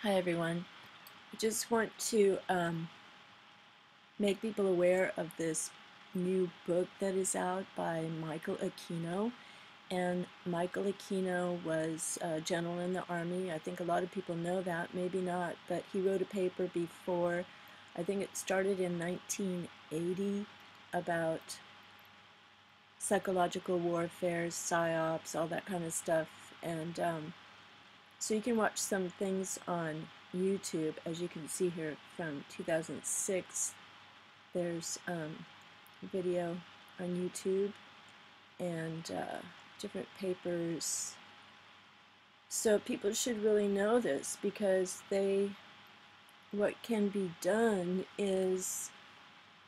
Hi everyone. I just want to make people aware of this new book that is out by Michael Aquino. And Michael Aquino was a general in the Army. I think a lot of people know that, maybe not, but he wrote a paper before, I think it started in 1980, about psychological warfare, psyops, all that kind of stuff. And so you can watch some things on YouTube, as you can see here from 2006. There's a video on YouTube and different papers. So people should really know this, because what can be done is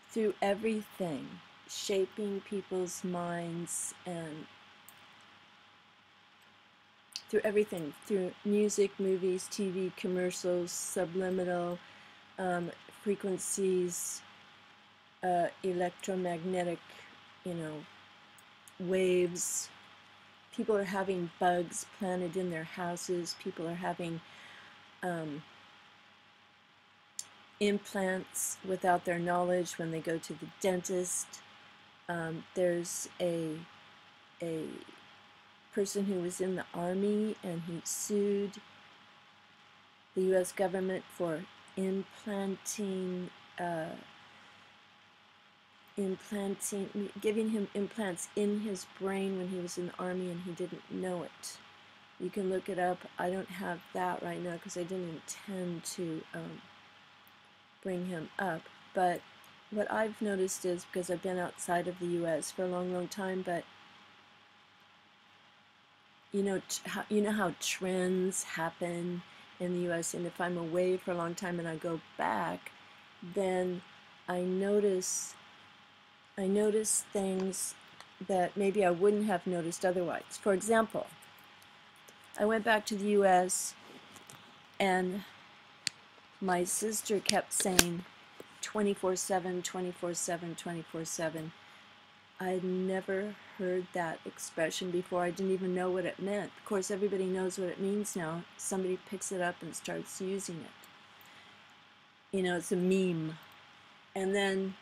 through everything, shaping people's minds, and through everything, through music, movies, TV, commercials, subliminal frequencies, electromagnetic, waves. People are having bugs planted in their houses. People are having implants without their knowledge when they go to the dentist. There's a person who was in the Army, and he sued the U.S. government for giving him implants in his brain when he was in the Army, and he didn't know it. You can look it up. I don't have that right now because I didn't intend to bring him up. But what I've noticed is, because I've been outside of the U.S. for a long, long time, but you know how trends happen in the U.S., and if I'm away for a long time and I go back, then I notice things that maybe I wouldn't have noticed otherwise. For example, I went back to the U.S. and my sister kept saying 24/7, 24/7, 24/7. I'd never heard that expression before. I didn't even know what it meant. Of course, everybody knows what it means now. Somebody picks it up and starts using it. It's a meme. And then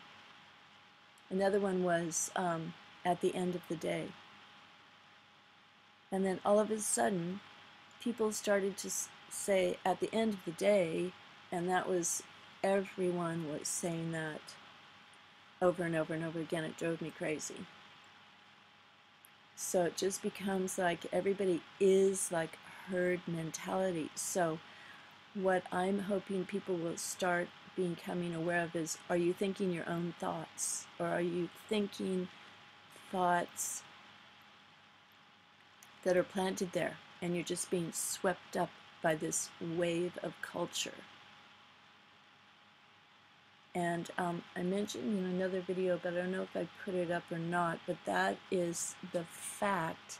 another one was at the end of the day. And then all of a sudden, people started to say at the end of the day, and everyone was saying that over and over and over again. It drove me crazy. So it just becomes like everybody is like herd mentality. So what I'm hoping people will start becoming aware of is, are you thinking your own thoughts? Or are you thinking thoughts that are planted there, and you're just being swept up by this wave of culture? And I mentioned in another video, but I don't know if I put it up or not, but that is the fact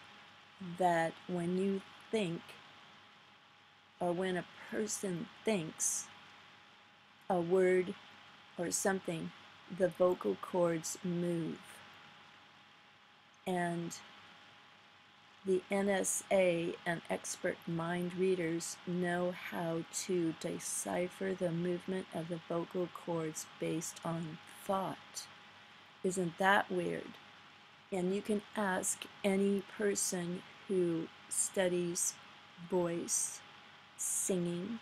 that when you think, or when a person thinks a word or something, the vocal cords move. And the NSA and expert mind readers know how to decipher the movement of the vocal cords based on thought. Isn't that weird? And you can ask any person who studies voice, singing,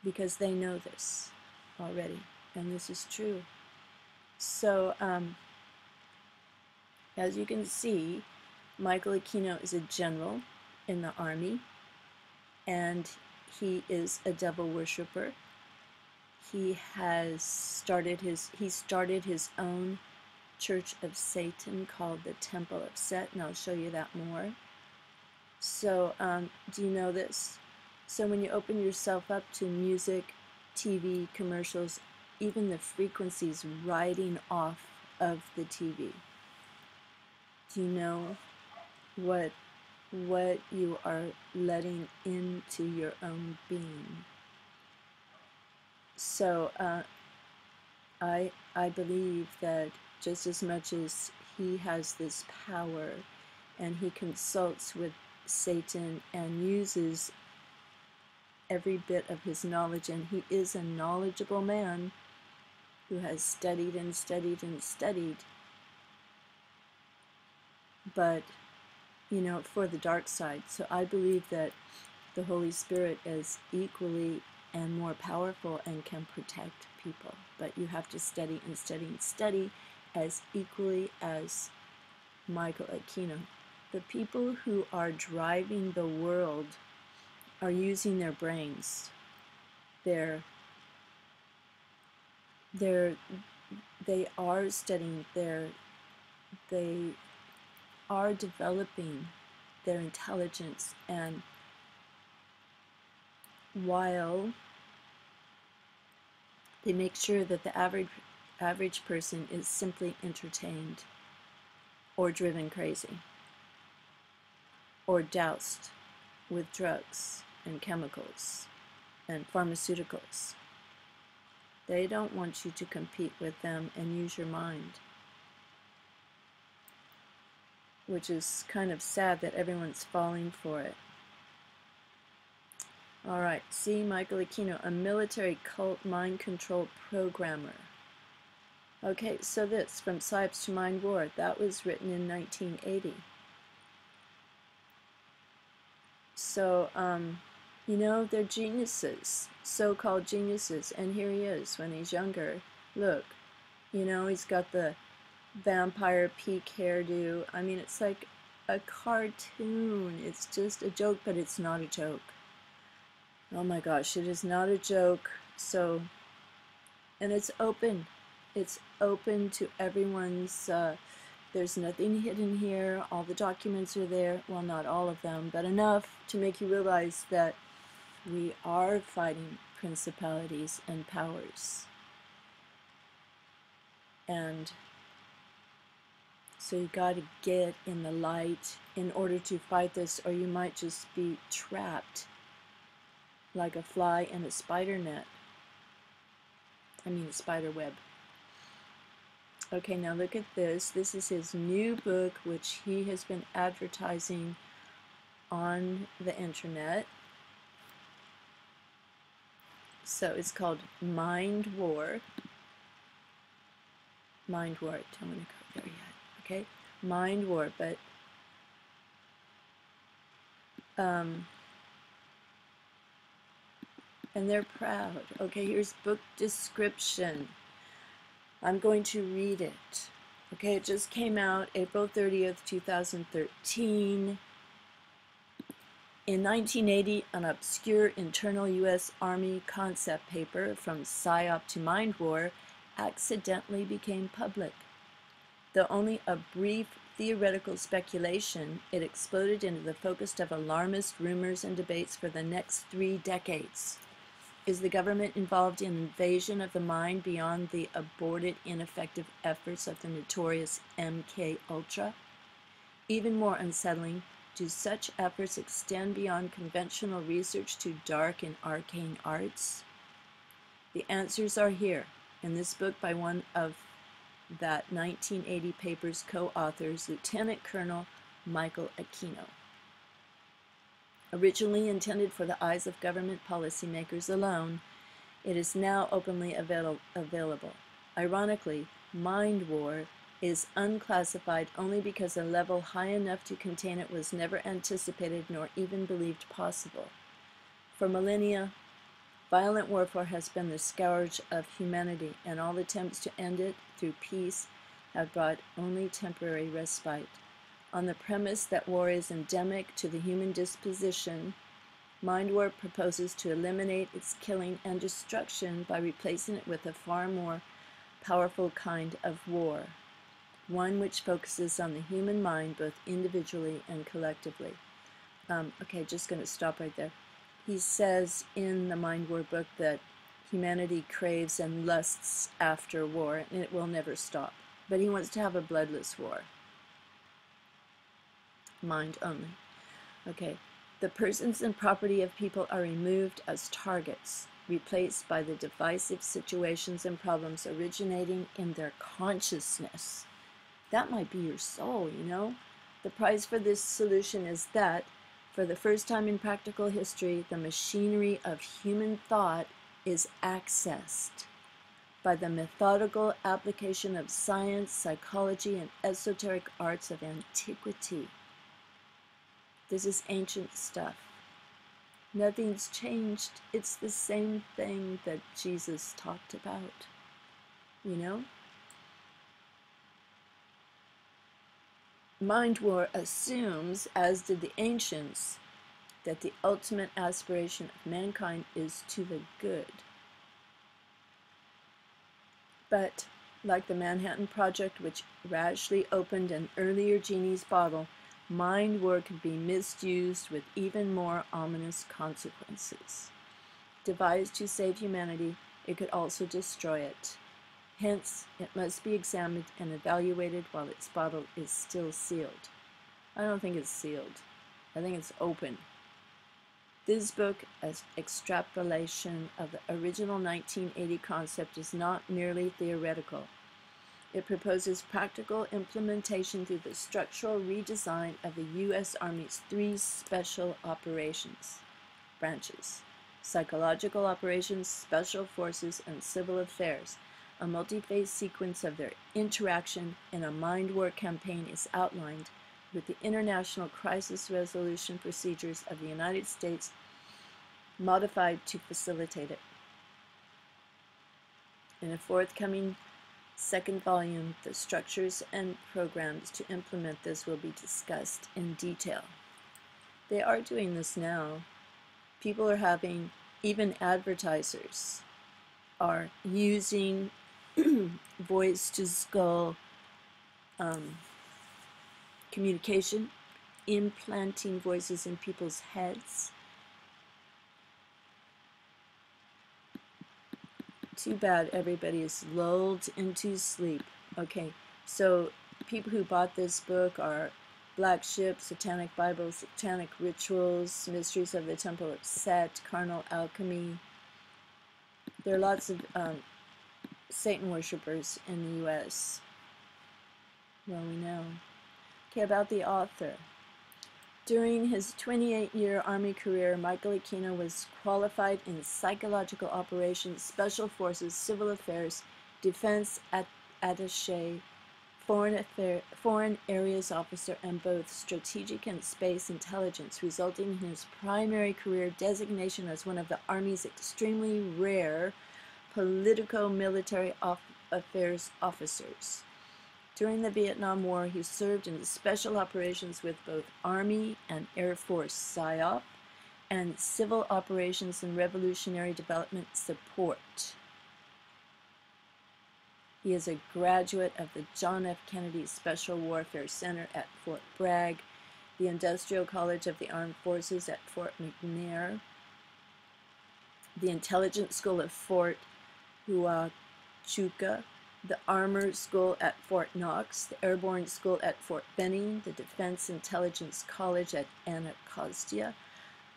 because they know this already, and this is true. So, as you can see, Michael Aquino is a general in the Army, and he is a devil worshiper. He started his own Church of Satan called the Temple of Set, and I'll show you that more. So, do you know this? So when you open yourself up to music, TV, commercials, even the frequencies riding off of the TV, do you know what you are letting into your own being? So I believe that just as much as he has this power, and he consults with Satan and uses every bit of his knowledge, and he is a knowledgeable man who has studied and studied and studied. But, you know, for the dark side. So I believe that the Holy Spirit is equally and more powerful and can protect people. But you have to study and study and study as equally as Michael Aquino. The people who are driving the world are using their brains. They are studying, they are developing their intelligence, and while they make sure that the average person is simply entertained or driven crazy or doused with drugs and chemicals and pharmaceuticals. They don't want you to compete with them and use your mind, which is kind of sad that everyone's falling for it. All right, see, Michael Aquino, a military cult mind control programmer. Okay, so this, From Psyops to MindWar, that was written in 1980. So, you know, they're geniuses, so-called geniuses, and here he is when he's younger. Look, you know, he's got the vampire peak hairdo. I mean, it's like a cartoon. It's just a joke, but it's not a joke. Oh my gosh, it is not a joke. So, and it's open. It's open to everyone's, there's nothing hidden here. All the documents are there. Well, not all of them, but enough to make you realize that we are fighting principalities and powers. And so you got to get in the light in order to fight this, or you might just be trapped like a fly in a spider net. I mean, a spider web. Okay, now look at this. This is his new book, which he has been advertising on the internet. So it's called MindWar. MindWar. Don't want to go there yet. Okay, MindWar. But and they're proud. Okay, here's book description. I'm going to read it. Okay, it just came out April 30th, 2013. In 1980, an obscure internal U.S. Army concept paper, From PSYOP to MindWar, accidentally became public. Though only a brief theoretical speculation, it exploded into the focus of alarmist rumors and debates for the next 3 decades. Is the government involved in invasion of the mind beyond the aborted, ineffective efforts of the notorious MK Ultra? Even more unsettling, do such efforts extend beyond conventional research to dark and arcane arts? The answers are here in this book by one of that 1980 paper's co-authors, Lieutenant Colonel Michael Aquino. Originally intended for the eyes of government policymakers alone, it is now openly available. Ironically, MindWar is unclassified only because a level high enough to contain it was never anticipated nor even believed possible. For millennia, violent warfare has been the scourge of humanity, and all attempts to end it through peace have brought only temporary respite. On the premise that war is endemic to the human disposition, MindWar proposes to eliminate its killing and destruction by replacing it with a far more powerful kind of war, one which focuses on the human mind both individually and collectively. Okay, just going to stop right there. He says in the MindWar book that humanity craves and lusts after war, and it will never stop. But he wants to have a bloodless war. Mind only. Okay. The persons and property of people are removed as targets, replaced by the divisive situations and problems originating in their consciousness. That might be your soul, you know? The prize for this solution is that For the first time in practical history, the machinery of human thought is accessed by the methodical application of science, psychology, and esoteric arts of antiquity. This is ancient stuff. Nothing's changed. It's the same thing that Jesus talked about, you know? MindWar assumes, as did the ancients, that the ultimate aspiration of mankind is to the good. But, like the Manhattan Project, which rashly opened an earlier genie's bottle, MindWar could be misused with even more ominous consequences. Devised to save humanity, it could also destroy it. Hence, it must be examined and evaluated while its bottle is still sealed. I don't think it's sealed. I think it's open. This book, as extrapolation of the original 1980 concept, is not merely theoretical. It proposes practical implementation through the structural redesign of the U.S. Army's 3 special operations branches: psychological operations, special forces, and civil affairs. A multi-phase sequence of their interaction in a MindWar campaign is outlined, with the international crisis resolution procedures of the United States modified to facilitate it. In a forthcoming second volume, the structures and programs to implement this will be discussed in detail. They are doing this now. People are having, even advertisers are using voice-to-skull communication, implanting voices in people's heads. Too bad everybody is lulled into sleep. Okay, so people who bought this book are Black Ship, Satanic Bible, Satanic Rituals, Mysteries of the Temple of Set, Carnal Alchemy. There are lots of Satan worshippers in the U.S. Well, we know. Okay, about the author. During his 28-year Army career, Michael Aquino was qualified in psychological operations, special forces, civil affairs, defense attaché, foreign areas officer, and both strategic and space intelligence, resulting in his primary career designation as one of the Army's extremely rare politico-military affairs officers. During the Vietnam War, he served in special operations with both Army and Air Force PSYOP and civil operations and revolutionary development support. He is a graduate of the John F. Kennedy Special Warfare Center at Fort Bragg, the Industrial College of the Armed Forces at Fort McNair, the Intelligence School of Fort Huachuca, the Armor School at Fort Knox, the Airborne School at Fort Benning, the Defense Intelligence College at Anacostia,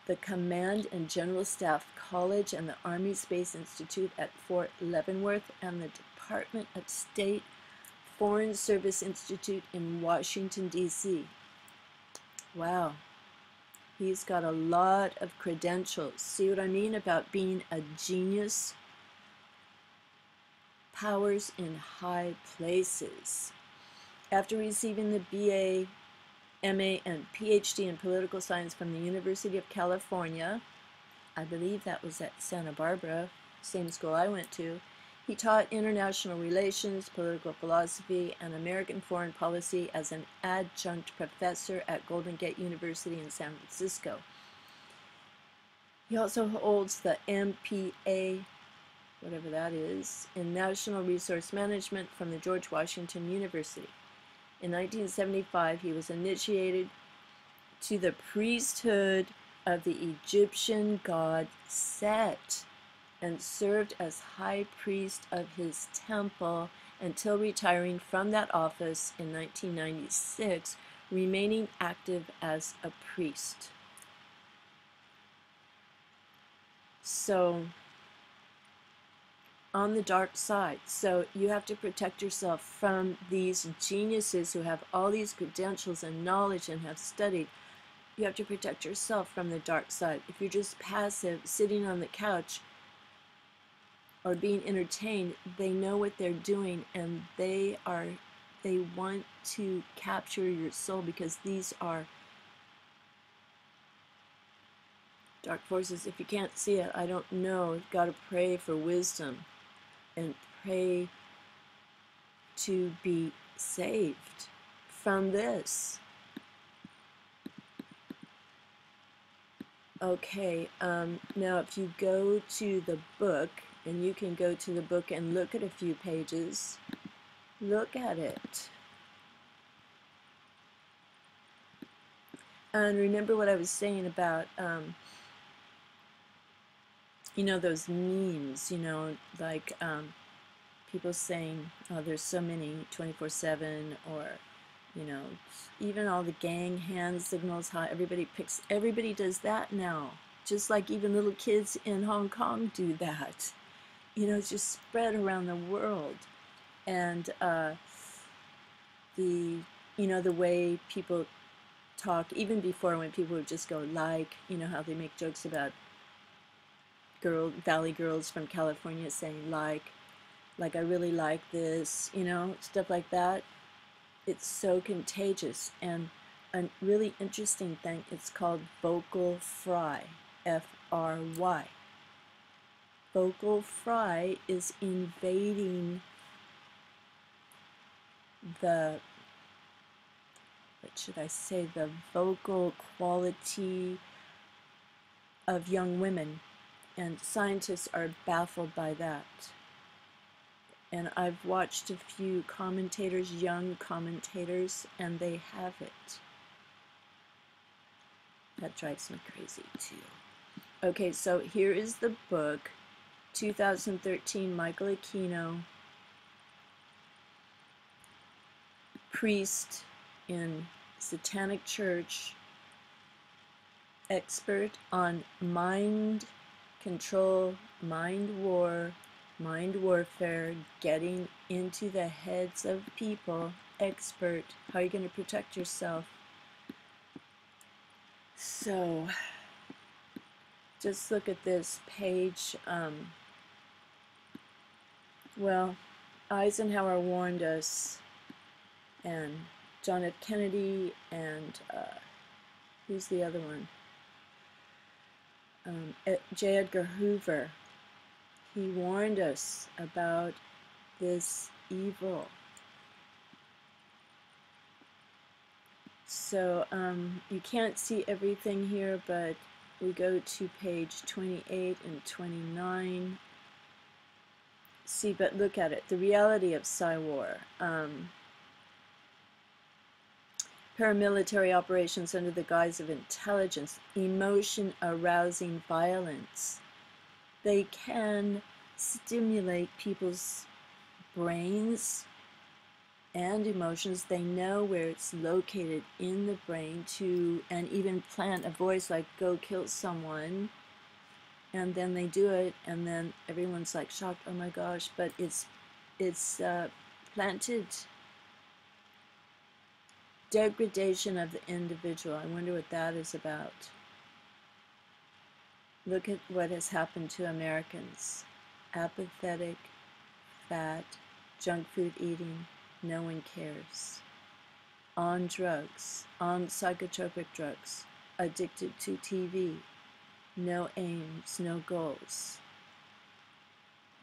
the Command and General Staff College and the Army Space Institute at Fort Leavenworth, and the Department of State Foreign Service Institute in Washington, D.C. Wow. He's got a lot of credentials. See what I mean about being a genius? Powers in high places. After receiving the BA, MA, and PhD in political science from the University of California, I believe that was at Santa Barbara, same school I went to, he taught international relations, political philosophy, and American foreign policy as an adjunct professor at Golden Gate University in San Francisco. He also holds the MPA, whatever that is, in National Resource Management from the George Washington University. In 1975, he was initiated to the priesthood of the Egyptian god Set and served as high priest of his temple until retiring from that office in 1996, remaining active as a priest. So, on the dark side. So you have to protect yourself from these geniuses who have all these credentials and knowledge and have studied. You have to protect yourself from the dark side. If you're just passive, sitting on the couch or being entertained, they know what they're doing, and they want to capture your soul, because these are dark forces. If you can't see it, I don't know. You've got to pray for wisdom and pray to be saved from this. Okay, now if you go to the book, and you can go to the book and look at a few pages, look at it. And remember what I was saying about, you know, those memes, you know, like people saying, oh, there's so many 24/7, or, you know, even all the gang hand signals, how everybody does that now. Just like even little kids in Hong Kong do that. You know, it's just spread around the world. And you know, the way people talk, even before, when people would just go like, you know, how they make jokes about valley girls from California saying like I really like this, you know, stuff like that. It's so contagious. And a really interesting thing, it's called vocal fry, F-R-Y. Vocal fry is invading the, what should I say, the vocal quality of young women. And scientists are baffled by that. And I've watched a few commentators, young commentators, and they have it. That drives me crazy too. Okay, so here is the book, 2013, Michael Aquino, priest in Satanic Church, expert on mind control, mind war, mind warfare, getting into the heads of people, expert, how are you going to protect yourself? So, just look at this page. Well, Eisenhower warned us, and John F. Kennedy, and who's the other one? J. Edgar Hoover. He warned us about this evil. So you can't see everything here, but we go to page 28 and 29. See, but look at it. The reality of Psy-War. Paramilitary operations under the guise of intelligence, emotion-arousing violence. They can stimulate people's brains and emotions. They know where it's located in the brain and even plant a voice like, go kill someone. And then they do it, and then everyone's like shocked, oh my gosh, but it's planted degradation of the individual. I wonder what that is about. Look at what has happened to Americans. Apathetic, fat, junk food eating, no one cares. On drugs, on psychotropic drugs, addicted to TV, no aims, no goals.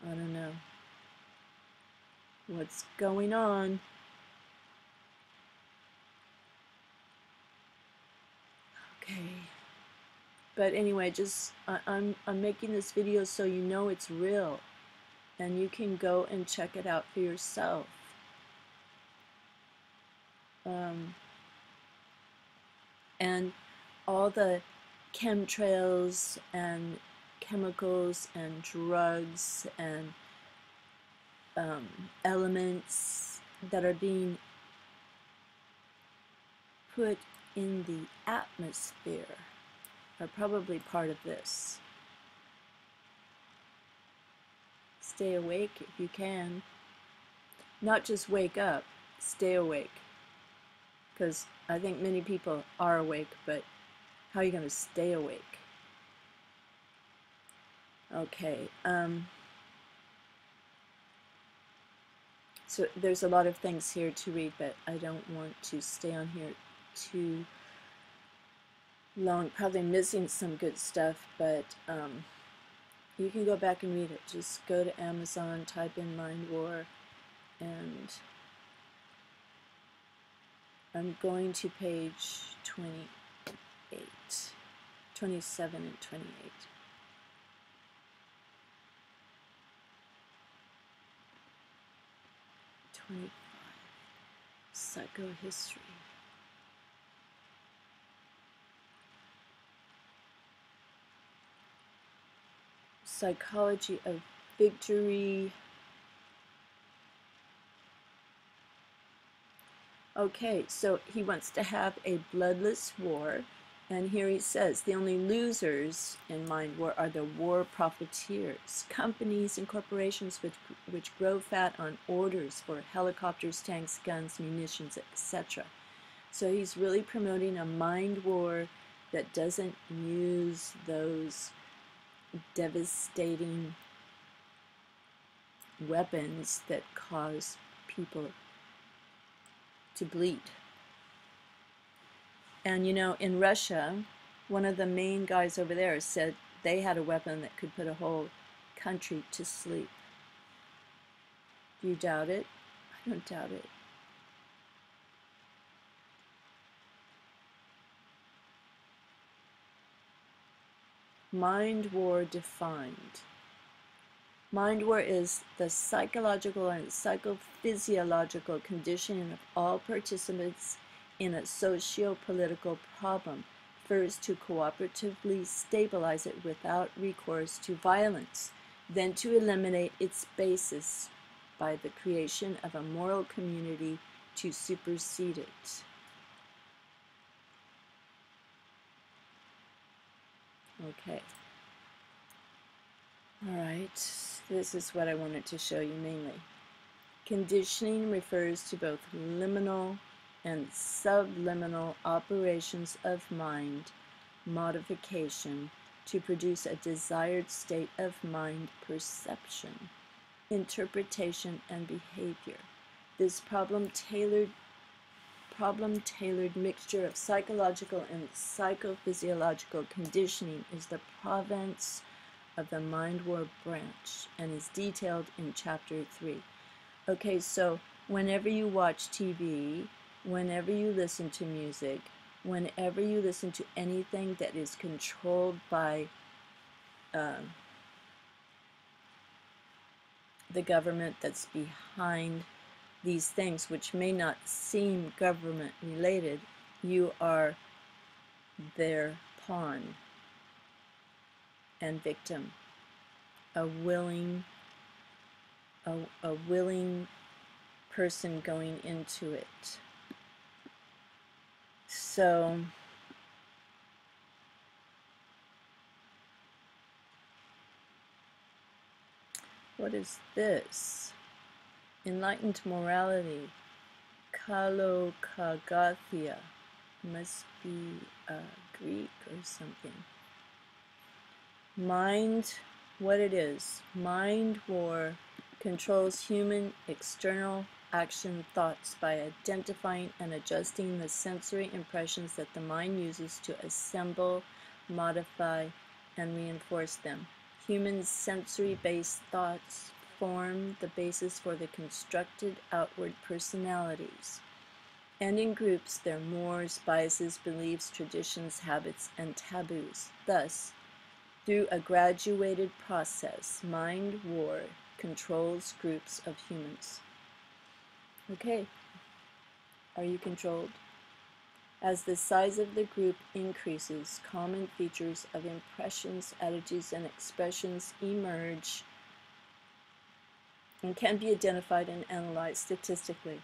I don't know what's going on. Okay. But anyway, just I'm making this video so you know it's real, and you can go and check it out for yourself. And all the chemtrails and chemicals and drugs and elements that are being put in the atmosphere are probably part of this. Stay awake if you can. Not just wake up, stay awake. Because I think many people are awake, but How are you going to stay awake? Okay. So there's a lot of things here to read, but I don't want to stay on here too long. Probably missing some good stuff, but you can go back and read it. Just go to Amazon, type in MindWar, and I'm going to page 28, 27 and 28. Psychohistory. Psychology of victory. Okay, so he wants to have a bloodless war, and here he says the only losers in MindWar are the war profiteers, companies and corporations which grow fat on orders for helicopters, tanks, guns, munitions, etc. So he's really promoting a mind war that doesn't use those devastating weapons that cause people to bleed. And you know, in Russia, one of the main guys over there said they had a weapon that could put a whole country to sleep. Do you doubt it? I don't doubt it. Mind war defined. Mind war is the psychological and psychophysiological conditioning of all participants in a socio-political problem, first to cooperatively stabilize it without recourse to violence, then to eliminate its basis by the creation of a moral community to supersede it. Okay. All right, this is what I wanted to show you mainly. Conditioning refers to both liminal and subliminal operations of mind modification to produce a desired state of mind perception, interpretation, and behavior. This problem-tailored mixture of psychological and psychophysiological conditioning is the province of the MindWar branch and is detailed in Chapter 3. Okay, so whenever you watch TV, whenever you listen to music, whenever you listen to anything that is controlled by the government that's behind these things, which may not seem government related, you are their pawn and victim, a willing person going into it. So what is this? Enlightened morality, Kalokagathia, must be Greek or something. Mind, what it is, mind war controls human external action thoughts by identifying and adjusting the sensory impressions that the mind uses to assemble, modify, and reinforce them. Human sensory-based thoughts form the basis for the constructed outward personalities. And in groups, there are mores, biases, beliefs, traditions, habits, and taboos. Thus, through a graduated process, mind war controls groups of humans. Okay, are you controlled? As the size of the group increases, common features of impressions, attitudes, and expressions emerge and can be identified and analyzed statistically,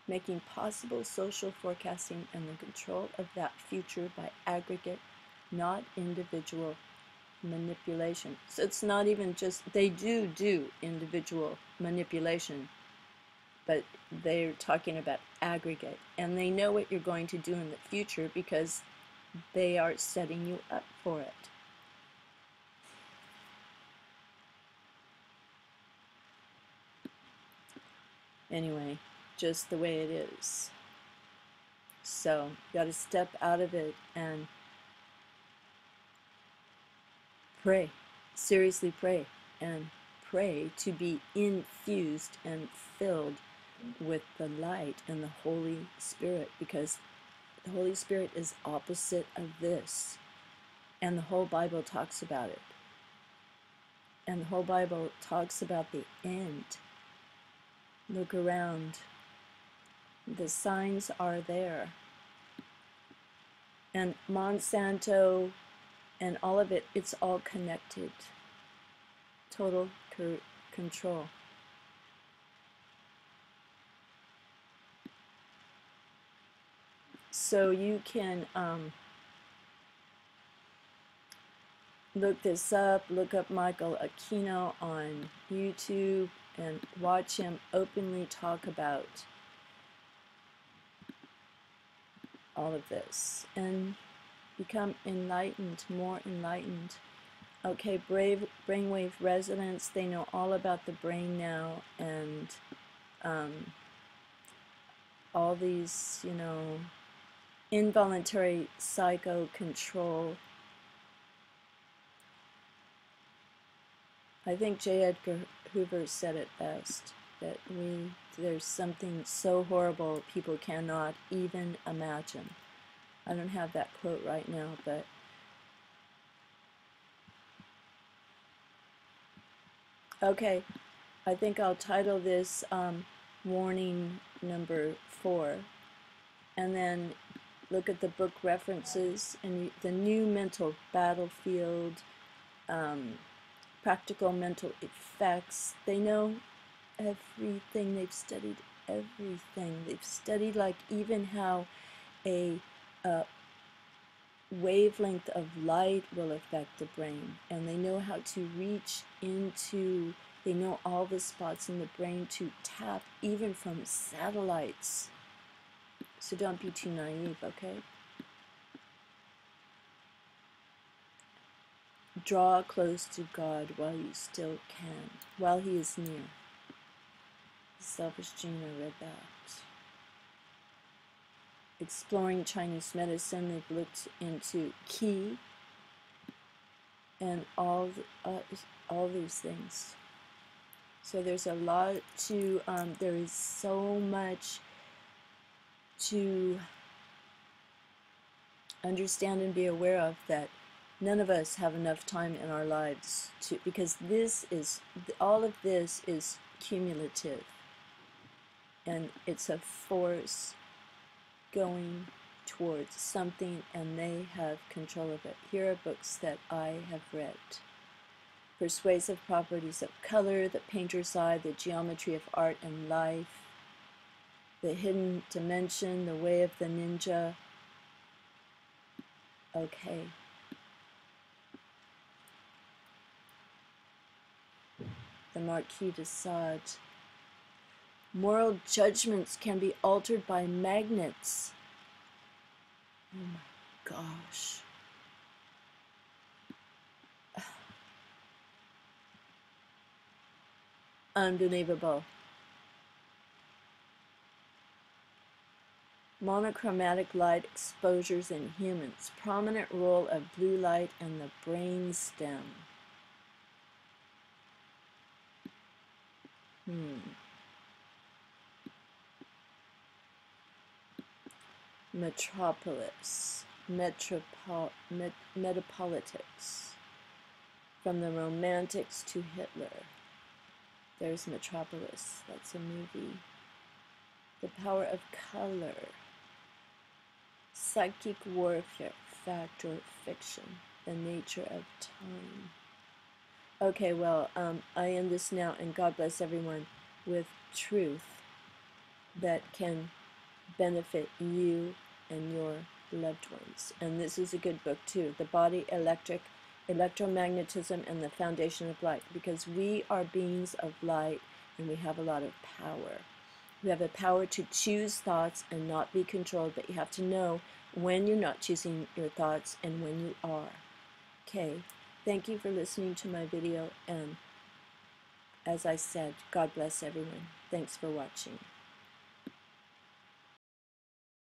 making possible social forecasting and the control of that future by aggregate, not individual manipulation. So it's not even just, they do individual manipulation, but they're talking about aggregate, and they know what you're going to do in the future because They are setting you up for it. Anyway, just the way it is. So you got to step out of it and pray. Seriously pray. And pray to be infused and filled with the light and the Holy Spirit, because the Holy Spirit is opposite of this. And the whole Bible talks about it. And the whole Bible talks about the end. Look around. The signs are there. And Monsanto and all of it, it's all connected. Total control. So you can look this up, look up Michael Aquino on YouTube and watch him openly talk about all of this and become enlightened, more enlightened. Okay, brainwave resonance, they know all about the brain now, and all these, you know, involuntary psycho control. I think J. Edgar Hoover said it best, that there's something so horrible people cannot even imagine. I don't have that quote right now, but okay, I think I'll title this warning number 4, and then look at the book references and the new mental battlefield, practical mental effects. They know everything. They've studied everything. They've studied like even how a wavelength of light will affect the brain, and they know how to reach into, they know all the spots in the brain to tap even from satellites. So don't be too naive, okay? Draw close to God while you still can, while He is near. Selfish Gene, I read that. Exploring Chinese medicine, they've looked into Qi and all these things. So there's a lot to, there is so much to understand and be aware of that none of us have enough time in our lives to, because this is, all of this is cumulative, and it's a force going towards something, and they have control of it. Here are books that I have read. Persuasive Properties of Color, The Painter's Eye, The Geometry of Art and Life, The Hidden Dimension, The Way of the Ninja. Okay. The Marquis de Sade. Moral judgments can be altered by magnets. Oh my gosh. Unbelievable. Monochromatic light exposures in humans. Prominent role of blue light and the brain stem. Metropolis. Metapolitics. From the Romantics to Hitler. There's Metropolis. That's a movie. The Power of Color. Psychic warfare, fact or fiction. The nature of time. Okay, well, I end this now, and God bless everyone with truth that can benefit you and your loved ones. And this is a good book too, The Body, Electromagnetism, and the Foundation of Light, because we are beings of light, and we have a lot of power. We have the power to choose thoughts and not be controlled, but you have to know when you're not choosing your thoughts and when you are. Okay, thank you for listening to my video, and as I said, God bless everyone. Thanks for watching.